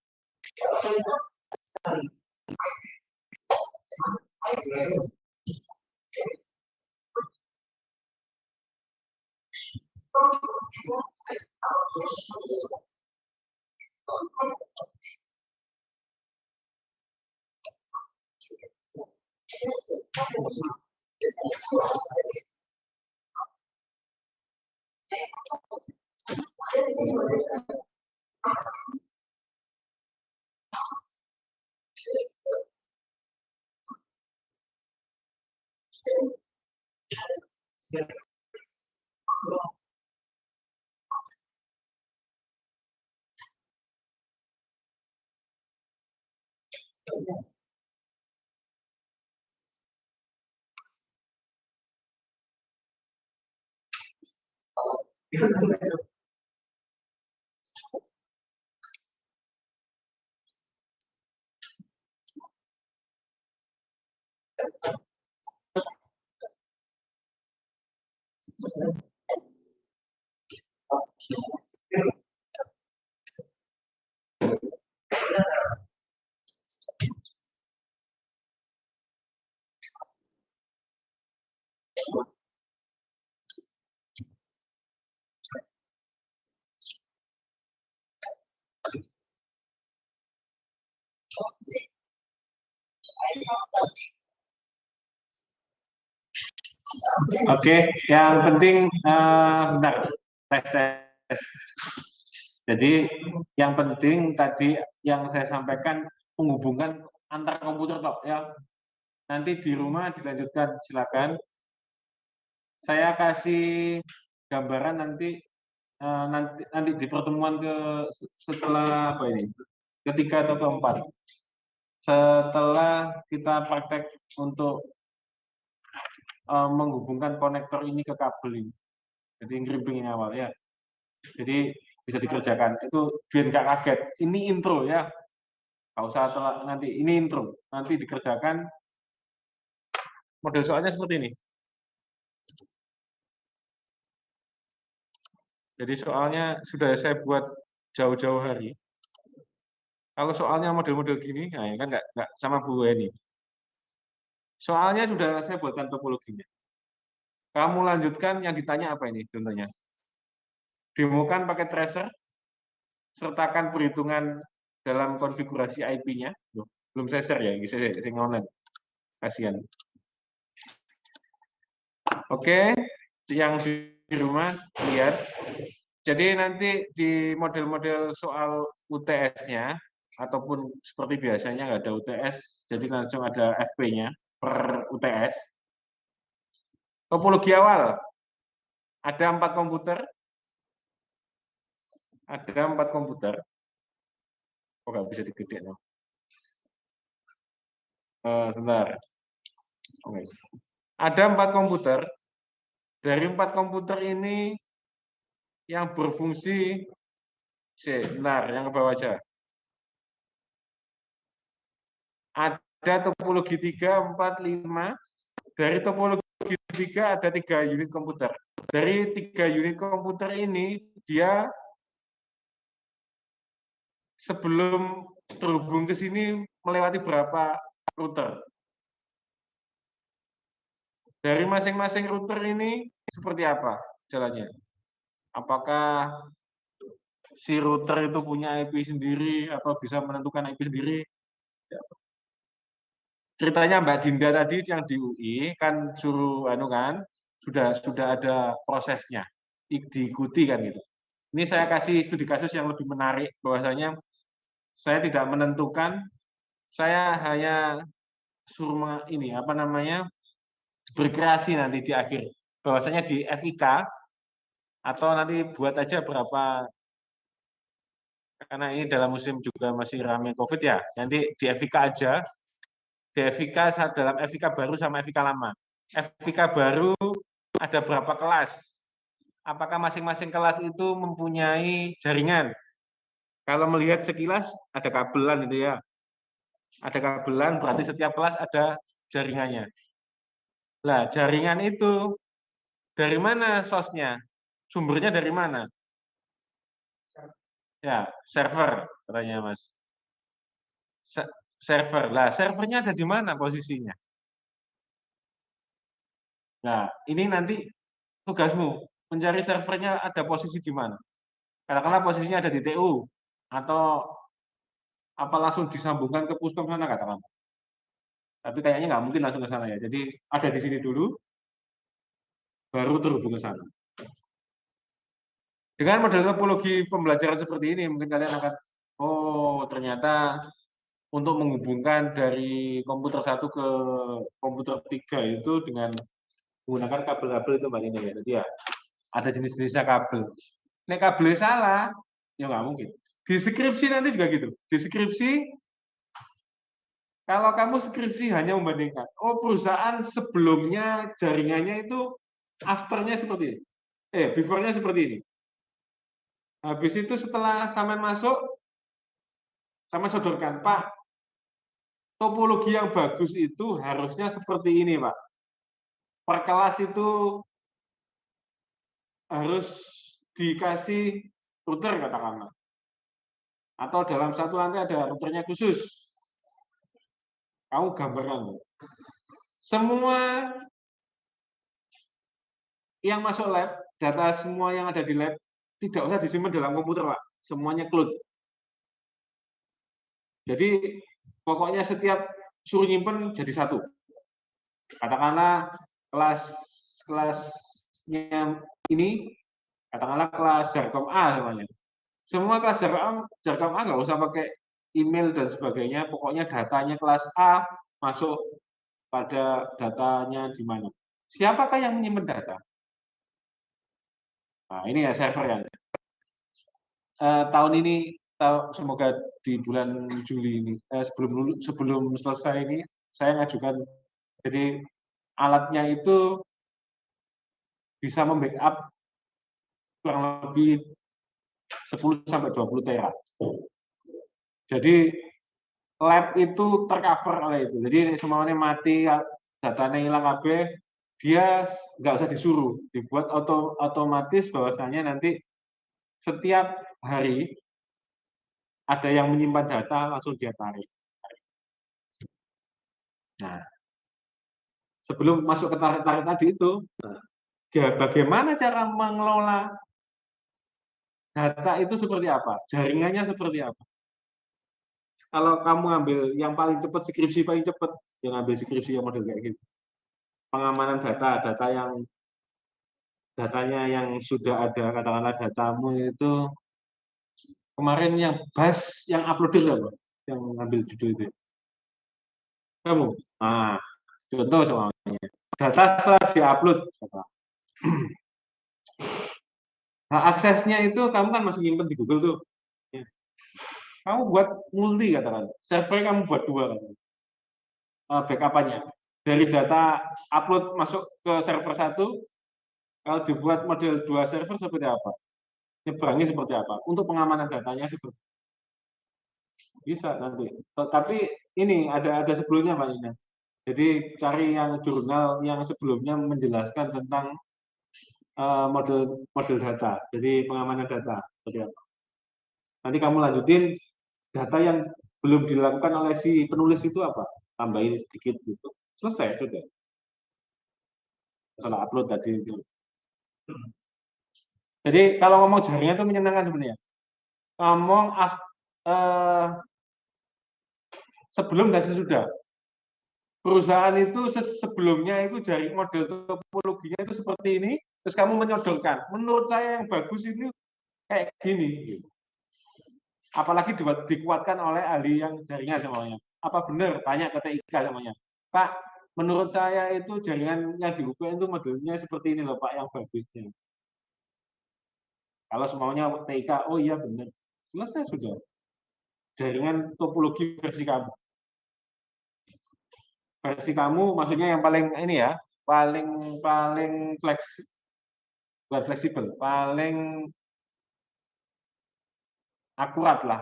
Oke, yang penting bentar, tes. Jadi yang penting tadi yang saya sampaikan penghubungan antar komputer kok ya. Nanti di rumah dilanjutkan silakan. Saya kasih gambaran nanti nanti di pertemuan setelah apa ini? Ketiga atau keempat. Setelah kita praktek untuk menghubungkan konektor ini ke kabel ini. Jadi ngerimping ini awal ya. Jadi bisa dikerjakan. Itu biar nggak kaget. Ini intro ya. Nggak usah nanti. Ini intro. Nanti dikerjakan. Model soalnya seperti ini. Jadi soalnya sudah saya buat jauh-jauh hari. Kalau soalnya model-model gini, nah kan nggak sama Bu Eni. Soalnya sudah saya buatkan topologinya. Kamu lanjutkan yang ditanya apa ini contohnya? Demokan pakai tracer, sertakan perhitungan dalam konfigurasi IP-nya. Belum saya share ya, saya online. Kasihan. Oke, yang di rumah lihat. Jadi nanti di model-model soal UTS-nya, ataupun seperti biasanya nggak ada UTS, jadi langsung ada FP-nya per UTS. Topologi awal, ada 4 komputer. Ada 4 komputer. Oh, nggak bisa digedein. Sebentar. Oke. Ada 4 komputer. Dari 4 komputer ini yang berfungsi, sebentar, yang ke bawah aja. Ada topologi 3, 4, 5. Dari topologi 3 ada 3 unit komputer. Dari 3 unit komputer ini, dia sebelum terhubung ke sini melewati berapa router. Dari masing-masing router ini seperti apa jalannya? Apakah si router itu punya IP sendiri atau bisa menentukan IP sendiri? Ceritanya Mbak Dinda tadi yang di UI kan suruh kan sudah ada prosesnya, diikuti kan gitu. Ini saya kasih studi kasus yang lebih menarik, bahwasanya saya tidak menentukan, saya hanya suruh ini apa namanya berkreasi nanti di akhir, bahwasanya di FIK atau nanti buat aja berapa, karena ini dalam musim juga masih ramai COVID ya, nanti di FIK aja, di FIK dalam FIK baru sama FIK lama. FIK baru ada berapa kelas? Apakah masing-masing kelas itu mempunyai jaringan? Kalau melihat sekilas ada kabelan itu ya. Ada kabelan berarti setiap kelas ada jaringannya. Nah, jaringan itu dari mana source-nya? Sumbernya dari mana? Ya, server katanya Mas. Server. Lah, servernya ada di mana posisinya? Nah, ini nanti tugasmu mencari servernya ada posisi di mana. Katakanlah posisinya ada di TU atau apa langsung disambungkan ke puskon sana katakan. Tapi kayaknya nggak mungkin langsung ke sana ya. Jadi ada di sini dulu, baru terhubung ke sana. Dengan model topologi pembelajaran seperti ini, mungkin kalian akan, oh ternyata untuk menghubungkan dari komputer satu ke komputer 3 itu dengan menggunakan kabel-kabel itu Mbak Nina ya. Jadi ya ada jenis-jenisnya kabel. Nek kabelnya salah, ya nggak mungkin. Di skripsi nanti juga gitu. Di skripsi, kalau kamu skripsi hanya membandingkan, oh perusahaan sebelumnya jaringannya itu afternya seperti ini. Before-nya seperti ini. Habis itu setelah sampean masuk, sama sodorkan, Pak, topologi yang bagus itu harusnya seperti ini, Pak. Per kelas itu harus dikasih router katakanlah. Atau dalam satu lantai ada routernya khusus. Kamu gambarkan. Semua yang masuk lab, data semua yang ada di lab, tidak usah disimpan dalam komputer, Pak. Semuanya cloud. Jadi pokoknya setiap suruh nyimpen jadi satu. Katakanlah kelasnya ini, katakanlah kelas Jarkom A semuanya. Semua kelas Jarkom A nggak usah pakai email dan sebagainya, pokoknya datanya kelas A masuk pada datanya di mana. Siapakah yang menyimpan data? Nah, ini ya server ya. Tahun ini semoga di bulan Juli ini sebelum selesai ini saya ngajukan, jadi alatnya itu bisa membackup kurang lebih 10 sampai 20 tera. Jadi lab itu tercover oleh itu. Jadi semuanya mati, datanya hilang KB, dia nggak usah disuruh, dibuat otomatis bahwasanya nanti setiap hari ada yang menyimpan data langsung dia tarik. Nah, sebelum masuk ke tarik-tarik tadi itu, bagaimana cara mengelola data itu seperti apa? Jaringannya seperti apa? Kalau kamu ambil yang paling cepat, skripsi paling cepat, yang ambil skripsi yang model kayak gitu. Pengamanan data yang datanya yang sudah ada, katakanlah datamu itu kemarin yang BAS yang uploader apa? Yang ngambil judul itu. Kamu. Nah, contoh soalnya. Data setelah diupload. Nah, aksesnya itu kamu kan masih nyimpen di Google tuh. Ya. Kamu buat multi katakan. Server kamu buat dua kan. Backup-nya. Dari data upload masuk ke server satu, kalau dibuat model dua server seperti apa? Nyebrangnya seperti apa? Untuk pengamanan datanya seperti bisa nanti. Tapi ini ada sebelumnya Mbak Ina. Jadi cari yang jurnal yang sebelumnya menjelaskan tentang model data. Jadi pengamanan data seperti apa. Nanti kamu lanjutin data yang belum dilakukan oleh si penulis itu apa? Tambahin sedikit gitu. Selesai sudah. Salah upload tadi itu. Jadi kalau ngomong jaringan itu menyenangkan sebenarnya. Ngomong sebelum dan sesudah. Perusahaan itu sebelumnya itu jaring model topologinya itu seperti ini, terus kamu menyodorkan. Menurut saya yang bagus itu kayak gini. Apalagi dikuatkan oleh ahli yang jaringan semuanya. Apa benar? Tanya ke TIK semuanya. Pak, menurut saya itu jaringan yang di UPN itu modelnya seperti ini loh Pak, yang bagusnya. Kalau semuanya TIK, oh iya benar. Selesai sudah. Jaringan topologi versi kamu. Versi kamu maksudnya yang paling ini ya, paling fleksibel, paling akurat lah.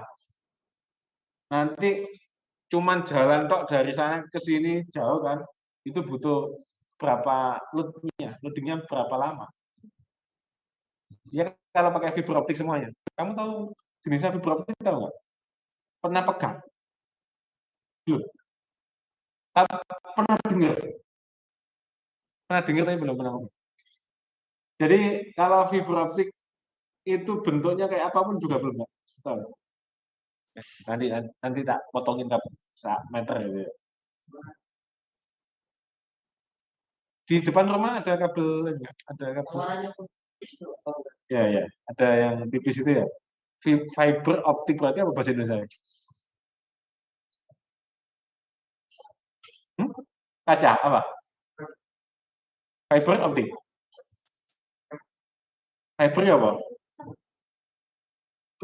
Nanti cuman jalan tok dari sana ke sini jauh kan, itu butuh berapa loadingnya berapa lama. Ya kalau pakai fiber optik semuanya. Kamu tahu jenisnya fiber optik tahu nggak? Pernah pegang? Belum. Pernah dengar? Pernah dengar tapi belum pernah. Jadi kalau fiber optik itu bentuknya kayak apapun juga belum tahu. Nanti tak potongin meter gitu. Di depan rumah ada kabel enggak? Ada kabel. Ya, ya. Ada yang tipis itu ya. Fiber optik berarti apa bahasa Indonesia? Hmm? Kaca apa? Fiber optik. Fiber ya apa?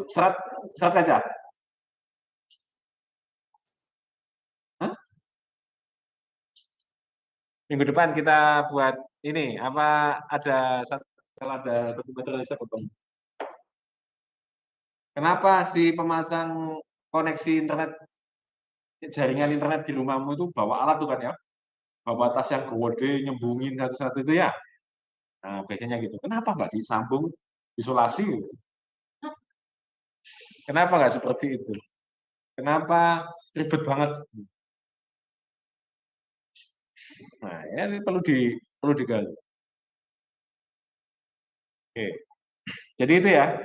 Serat serat kaca. Hah? Minggu depan kita buat ini apa ada satu kalau ada satu meter saya potong. Kenapa si pemasang koneksi internet jaringan internet di rumahmu itu bawa alat tuh kan ya? Bawa tas yang gede nyembungin satu-satu itu ya? Nah, biasanya gitu. Kenapa nggak disambung isolasi? Kenapa nggak seperti itu? Kenapa ribet banget? Nah, ini perlu digali. Oke. Jadi itu ya,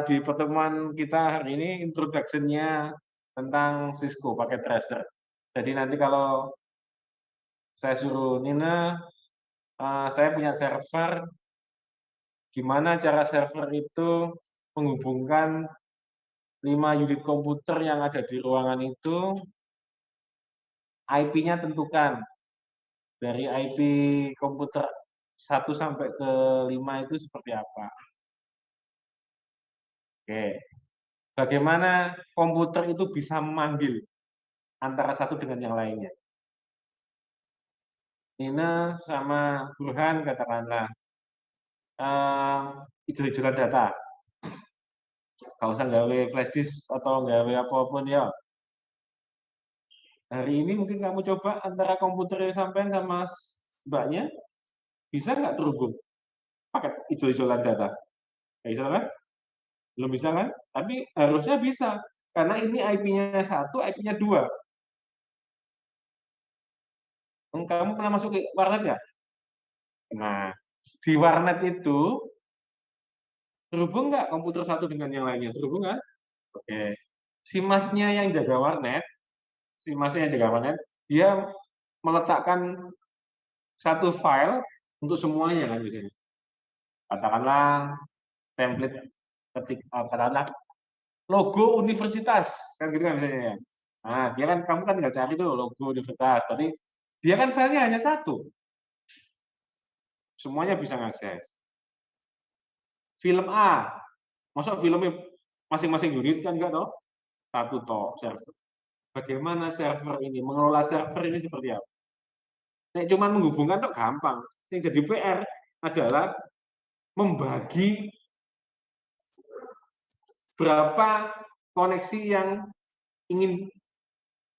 di pertemuan kita hari ini introduction-nya tentang Cisco pakai tracer. Jadi nanti kalau saya suruh Nina, saya punya server, gimana cara server itu menghubungkan 5 unit komputer yang ada di ruangan itu, IP-nya tentukan. Dari IP komputer 1 sampai ke 5 itu seperti apa. Oke. Bagaimana komputer itu bisa memanggil antara satu dengan yang lainnya. Nina sama Burhan katakanlah ijo-ijolan data. Gak usah gawe flash disk atau gawe apapun ya. Hari ini mungkin kamu coba antara komputer sampean sama mbaknya, bisa nggak terhubung pakai ijo-ijolan data? Nggak bisa kan? Belum bisa kan? Tapi harusnya bisa. Karena ini IP-nya 1, IP-nya 2. Kamu pernah masuk ke warnet ya? Nah, di warnet itu terhubung nggak komputer satu dengan yang lainnya? Terhubung kan? Oke. Si masnya yang jaga warnet, dia meletakkan satu file untuk semuanya kan biasanya. Katakanlah template katakanlah logo universitas kan gitu kan misalnya ya. Nah, dia kan kamu kan nggak cari tuh logo universitas, berarti dia kan filenya hanya satu, semuanya bisa mengakses. Film A, masuk filmnya masing-masing unit kan enggak toh? Satu toh server. Bagaimana server ini mengelola server ini seperti apa? Nek cuma menghubungkan kok gampang. Yang jadi PR adalah membagi berapa koneksi yang ingin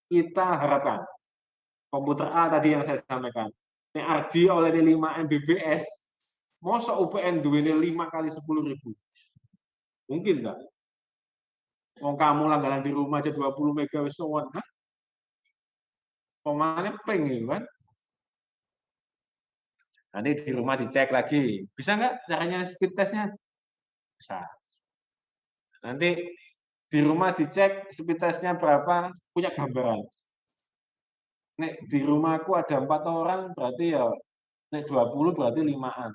kita harapkan. Komputer A tadi yang saya sampaikan. Nek Ardi oleh 5 Mbps, mosok UPN duwene 5 kali 10.000. Mungkin enggak? Mau kamu langganan di rumah aja 20 mega wis sowan, hah? Pemane ping gitu kan? Nanti di rumah dicek lagi. Bisa nggak caranya speed testnya? Bisa. Nanti di rumah dicek speed testnya berapa, punya gambaran. Nek di rumahku ada 4 orang, berarti ya nek 20 berarti 5-an.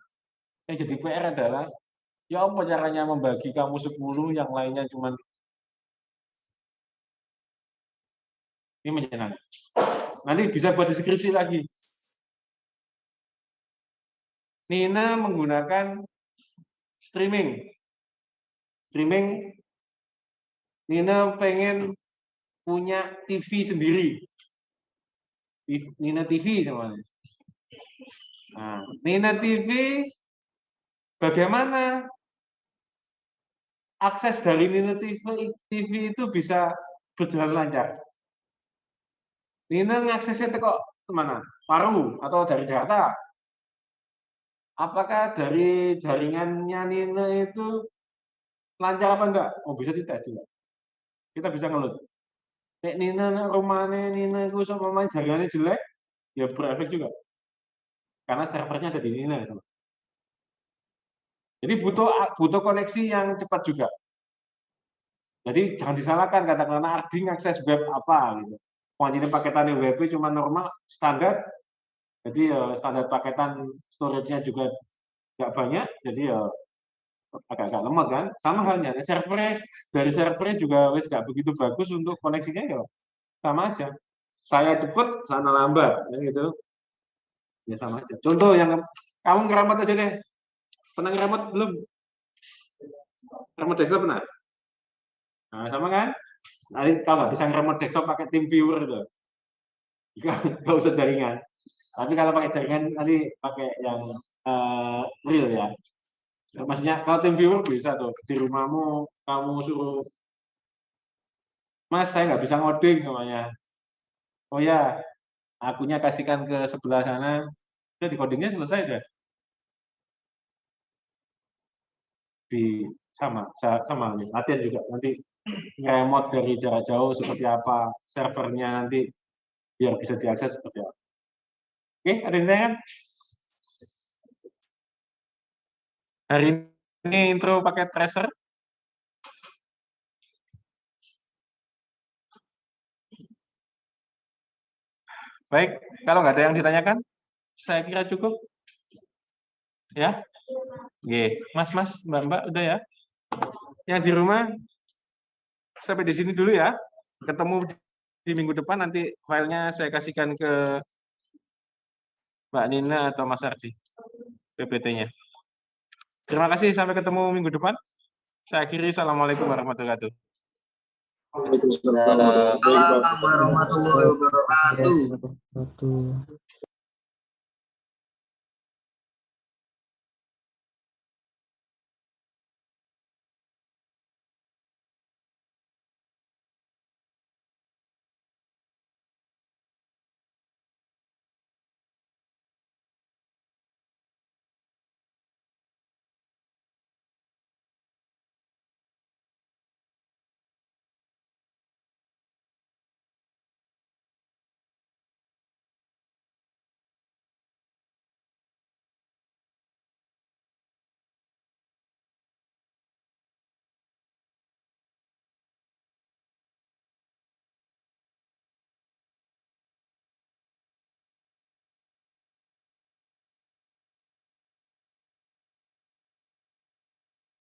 Yang jadi PR adalah, ya apa caranya membagi kamu 10, yang lainnya cuman ini menyenangkan. Nanti bisa buat deskripsi lagi. Nina menggunakan streaming. Streaming, Nina pengen punya TV sendiri. Nina TV namanya. Nah, Nina TV bagaimana akses dari Nina TV itu bisa berjalan lancar. Nina ngaksesnya kok kemana? Paru atau dari Jakarta? Apakah dari jaringannya Nina itu lancar apa enggak? Oh bisa dites juga. Kita bisa ngelut. Nek Nina rumahnya Nina itu sama jaringannya jelek, ya berefek juga. Karena servernya ada di Nina. Jadi butuh koneksi yang cepat juga. Jadi jangan disalahkan katakanlah Ardi akses web apa gitu. Mau jadi paketannya web cuma normal standar, Jadi ya standar paketan storage-nya juga nggak banyak, jadi ya agak-agak lemot kan. Sama halnya, dari servernya juga wis nggak begitu bagus untuk koneksinya ya sama aja. Saya cepet, sana lambat, kan gitu. Ya sama aja. Contoh yang kamu ngeramat aja deh. Pernah ngeramat belum? Ngeramat desktop pernah? Nah, sama kan? Nanti kalau nggak bisa ngeramat desktop pakai TeamViewer itu, nggak usah jaringan. Tapi kalau pakai jaringan nanti pakai yang real ya. Maksudnya kalau TeamViewer bisa tuh di rumahmu kamu suruh, Mas saya nggak bisa ngoding namanya. Oh ya, akunya kasihkan ke sebelah sana, udah di codingnya selesai deh. Di sama nih, latihan juga nanti remote dari jarak jauh seperti apa, servernya nanti biar bisa diakses seperti apa. Oke, ada yang tanya? Hari ini intro pakai tracer. Baik, kalau nggak ada yang ditanyakan, saya kira cukup. Ya, Oke. Mas, Mbak, udah ya. Yang di rumah sampai di sini dulu ya. Ketemu di minggu depan, nanti filenya saya kasihkan ke Mbak Nina atau Mas Ardi, PPT-nya. Terima kasih, sampai ketemu minggu depan. Saya akhiri, Assalamualaikum warahmatullahi wabarakatuh. Waalaikumsalam warahmatullahi wabarakatuh. Wabarakatuh.